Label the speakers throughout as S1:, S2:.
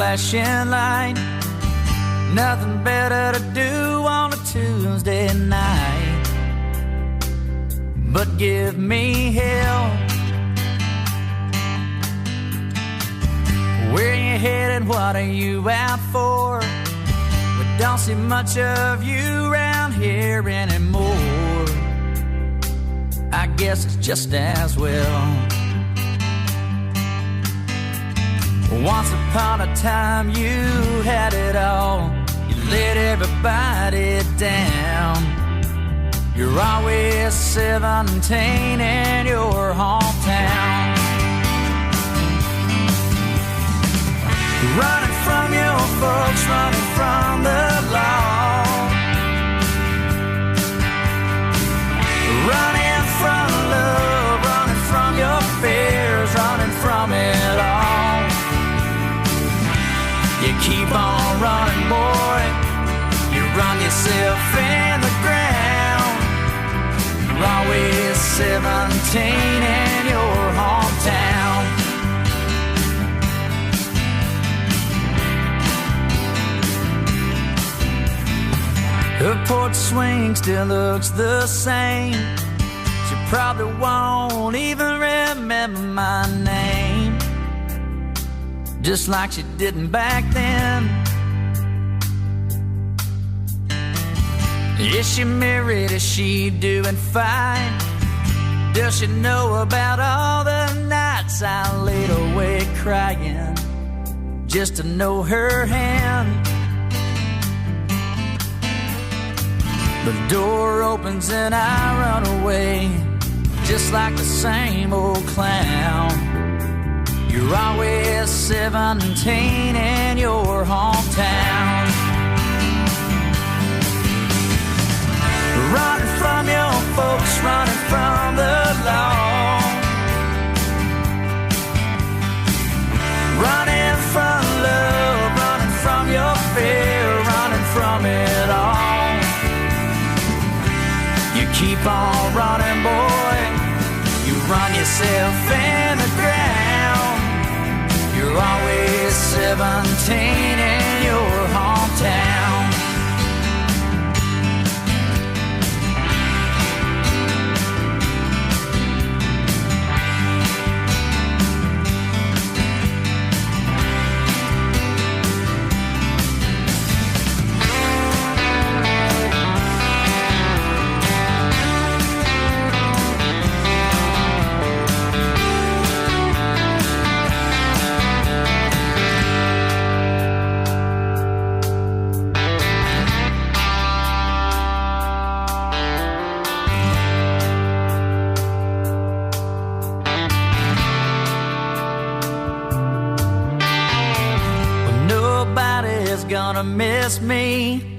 S1: flashing light. Nothing better to do on a Tuesday night but give me hell. Where you headed? What are you out for? We don't see much of you around here anymore. I guess it's just as well. Once upon a time you had it all. You let everybody down. You're always 17 in your hometown. Running from your folks, running from the law. Running from love, running from your fears, running from it all. You keep on running, boy. You run yourself in the ground. You're always 17 in your hometown. Her porch swing still looks the same. She probably won't even remember my name, just like she didn't back then. Is she married? Is she doing fine? Does she know about all the nights I laid awake crying just to know her hand? The door opens and I run away, just like the same old clown. You're always 17 in your hometown. Running from your folks, running from the law. Running from love, running from your fear, running from it all. You keep on running, boy. You run yourself in the ground. You're always 17 in your hometown. Gonna miss me.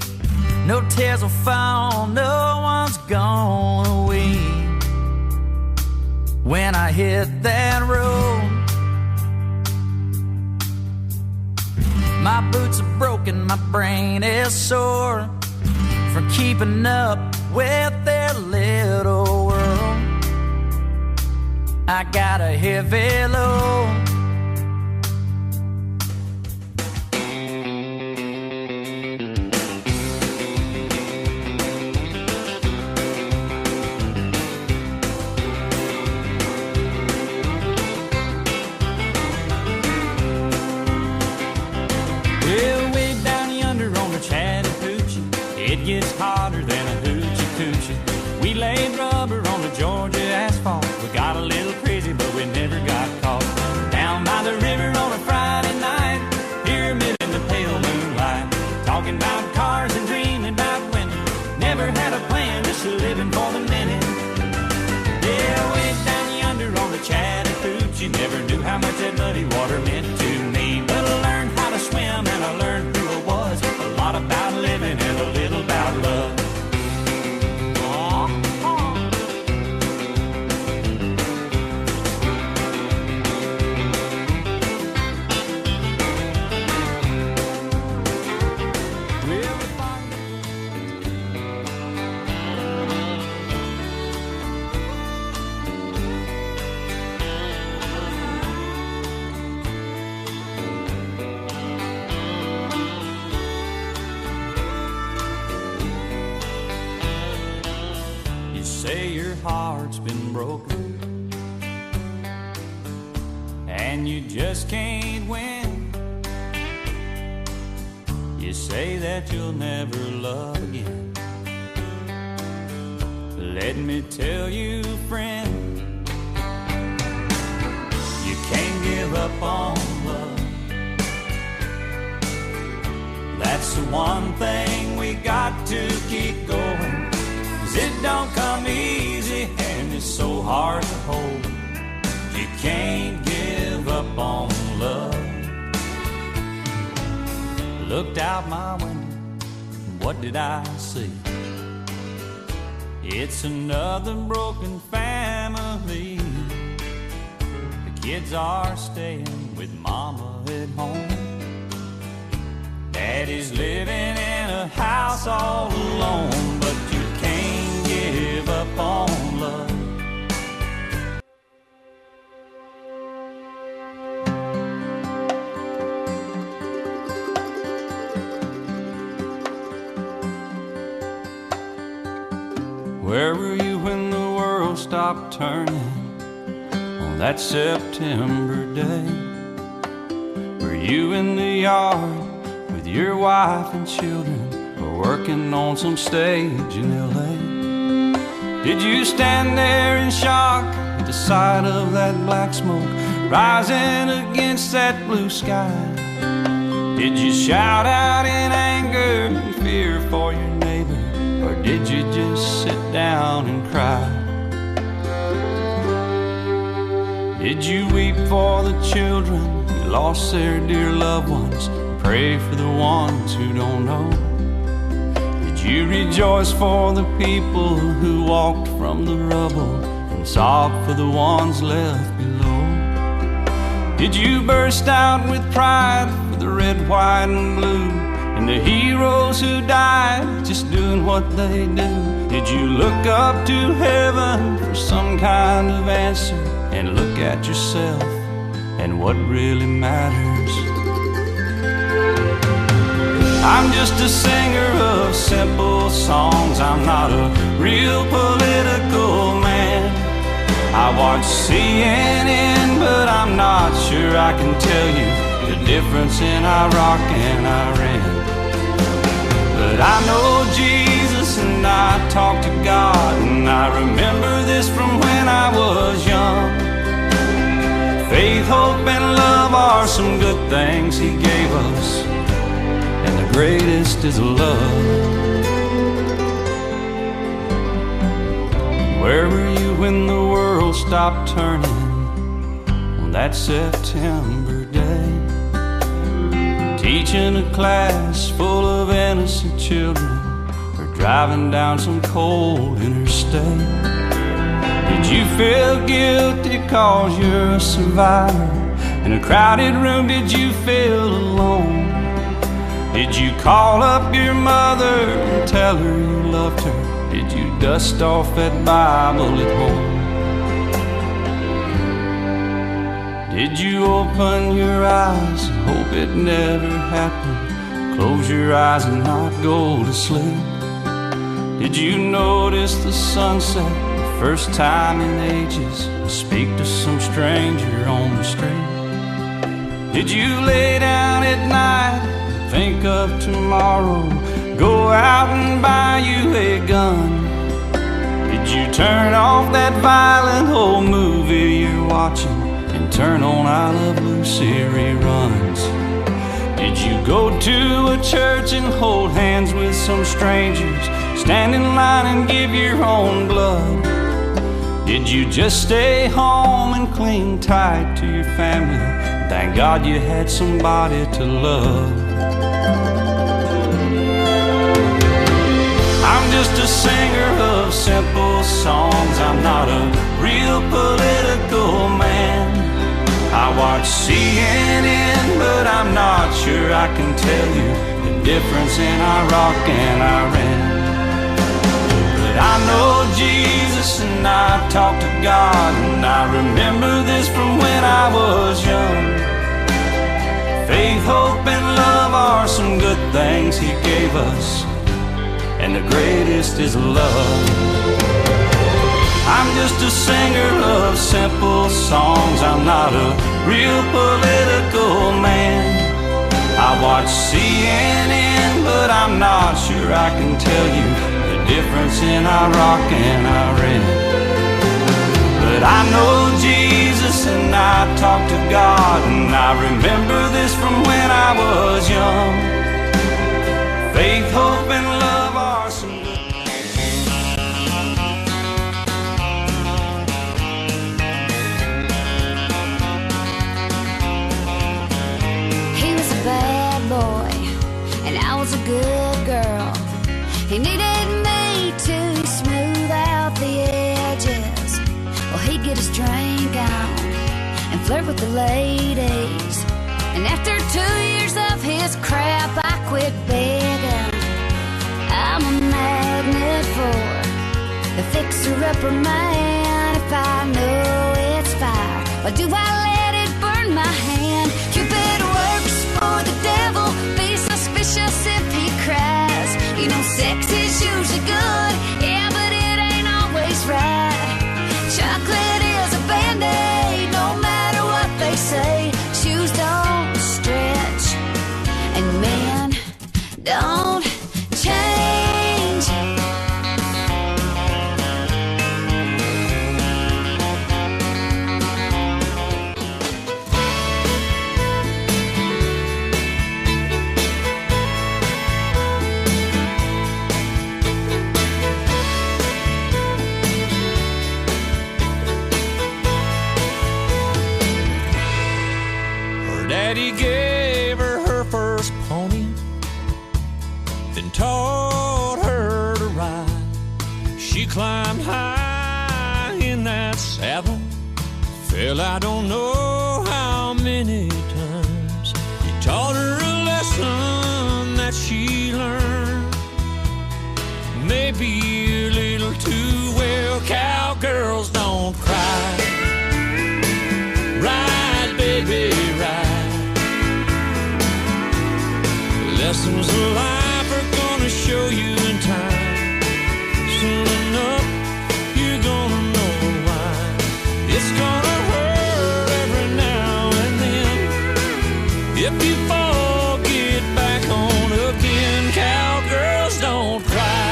S1: No tears will fall, no one's gonna weep when I hit that road. My boots are broken, my brain is sore from keeping up with their little world. I got a heavy load.
S2: It gets hotter than a hoochie coochie. We laid rubber on the Georgia asphalt. We got a little crazy, but we never got caught. Down by the river on a Friday night, pyramid in the pale moonlight, talking about cars and dreaming about women. Never had a plan, just living for the minute. Yeah, way down yonder on the Chattahoochee, never knew how much that muddy water meant to me. But I learned how to swim and I learned who I was. A lot about living and a little about love. heart's been broken and you just can't win. You say that you'll never love again. Let me tell you, friend, you can't give up on love. That's the one thing we got to keep going, 'cause it don't come easy and it's so hard to hold. You can't give up on love. Looked out my window, what did I see? It's another broken family. The kids are staying with mama at home. Daddy's living in a house all alone, but you can't give up on love. Where were you when the world stopped turning on that September day? Were you in the yard with your wife and children, or working on some stage in LA? Did you stand there in shock at the sight of that black smoke rising against that blue sky? Did you shout out in anger and fear for your neighbor, or did you just sit down and cry? Did you weep for the children who lost their dear loved ones, pray for the ones who don't know? Did you rejoice for the people who walked from the rubble and sob for the ones left below? Did you burst out with pride for the red, white, and blue, and the heroes who died just doing what they do? Did you look up to heaven for some kind of answer and look at yourself and what really matters? I'm just a singer of simple songs. I'm not a real political man. I watch CNN, but I'm not sure I can tell you the difference in Iraq and Iran. But I know Jesus and I talk to God, and I remember this from when I was young. Faith, hope, and love are some good things He gave us, and the greatest is love. Where were you when the world stopped turning on that September day? Teaching a class full of innocent children, or driving down some cold interstate? Did you feel guilty 'cause you're a survivor? In a crowded room, did you feel alone? Did you call up your mother and tell her you loved her? Did you dust off that Bible at home? Did you open your eyes and hope it never happened? Close your eyes and not go to sleep? Did you notice the sunset the first time in ages, or speak to some stranger on the street? Did you lay down at night and think of tomorrow, go out and buy you a gun? Did you turn off that violent old movie you're watching and turn on I Love Lucy reruns? Did you go to a church and hold hands with some strangers, stand in line and give your own blood? Did you just stay home and cling tight to your family? Thank God you had somebody to love. I'm just a singer of simple songs. I'm not a real political man. I watch CNN, but I'm not sure I can tell you the difference in Iraq and Iran. But I know Jesus and I talk to God, and I remember this from when I was young. Faith, hope, and love are some good things He gave us, and the greatest is love. I'm just a singer of simple songs. I'm not a real political man. I watch CNN, but I'm not sure I can tell you the difference in Iraq and Iran. But I know Jesus and I talk to God, and I remember this from when I was young. Faith, hope, and love are some
S3: bad boy, and I was a good girl. He needed me to smooth out the edges. Well, he'd get his drink on and flirt with the ladies. And after 2 years of his crap, I quit begging. I'm a magnet for the fixer-upper man. If I know it's fire, or do I let it burn my hand? Cupid works for the devil, be suspicious if he cries. You know sex is usually good, yeah, but it ain't always right. Chocolate is a band-aid, no matter what they say. Shoes don't stretch, and men don't change.
S2: Daddy gave her her first pony, then taught her to ride. She climbed high in that saddle, fell I don't know how many times. He taught her a lesson that she learned, maybe a little too well. Cowgirls don't cry. Ride, baby, ride. Lessons of life are gonna show you in time. Soon enough, you're gonna know why. It's gonna hurt every now and then. If you fall, get back on again. Cowgirls don't cry.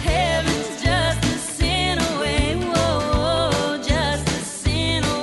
S3: Heaven's just a sin away, whoa, just a sin away.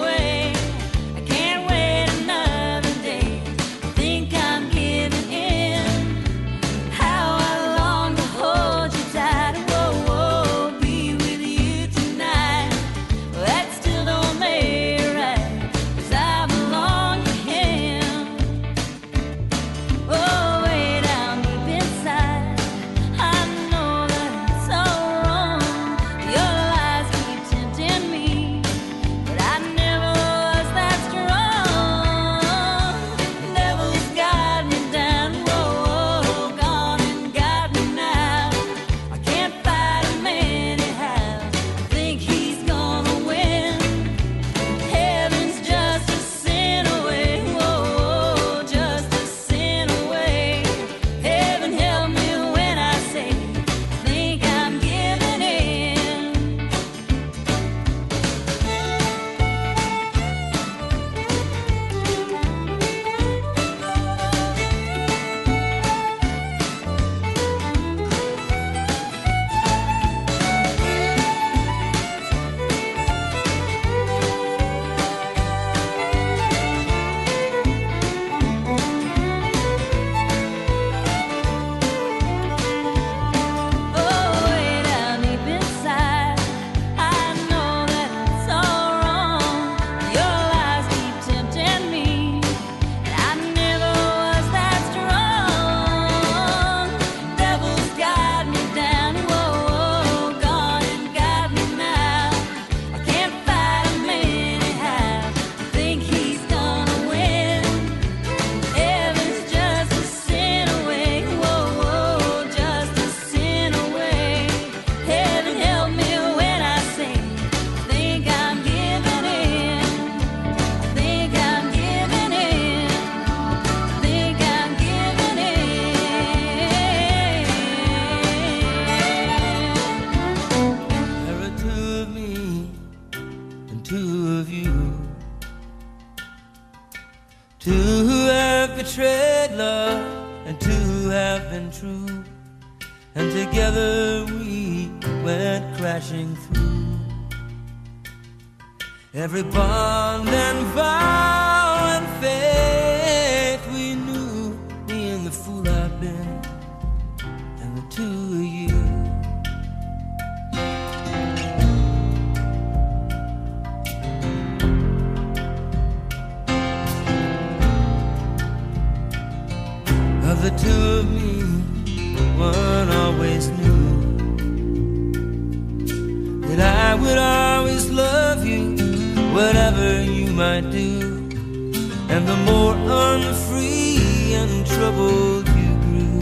S4: Two who have betrayed love and two who have been true, and together we went crashing through. Every bond and vow and faith we knew, me and the fool I've been, and the two of you. Of the two of me, one always knew that I would always love you, whatever you might do. And the more unfree and troubled you grew,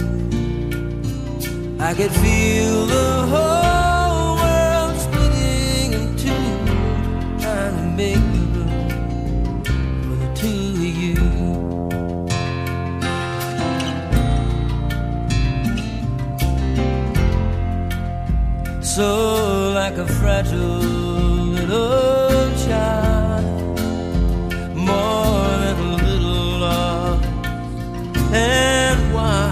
S4: I could feel the whole world splitting in two, trying to make the room for the two of you. So like a fragile little child, more than a little lost, and why?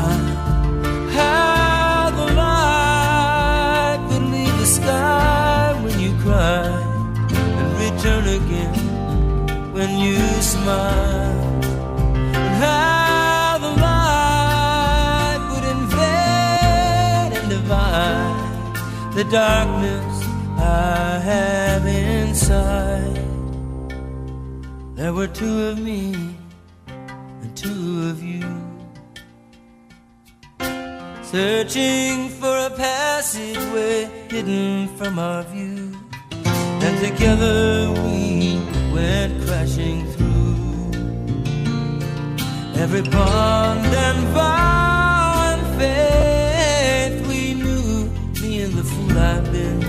S4: How the light would leave the sky when you cry, and return again when you smile, and how the light would invade and divide the darkness I have inside. There were two of me and two of you, searching for a passageway hidden from our view, and together we went crashing through. Every bond and vow and faith we knew, me and the fool I've been,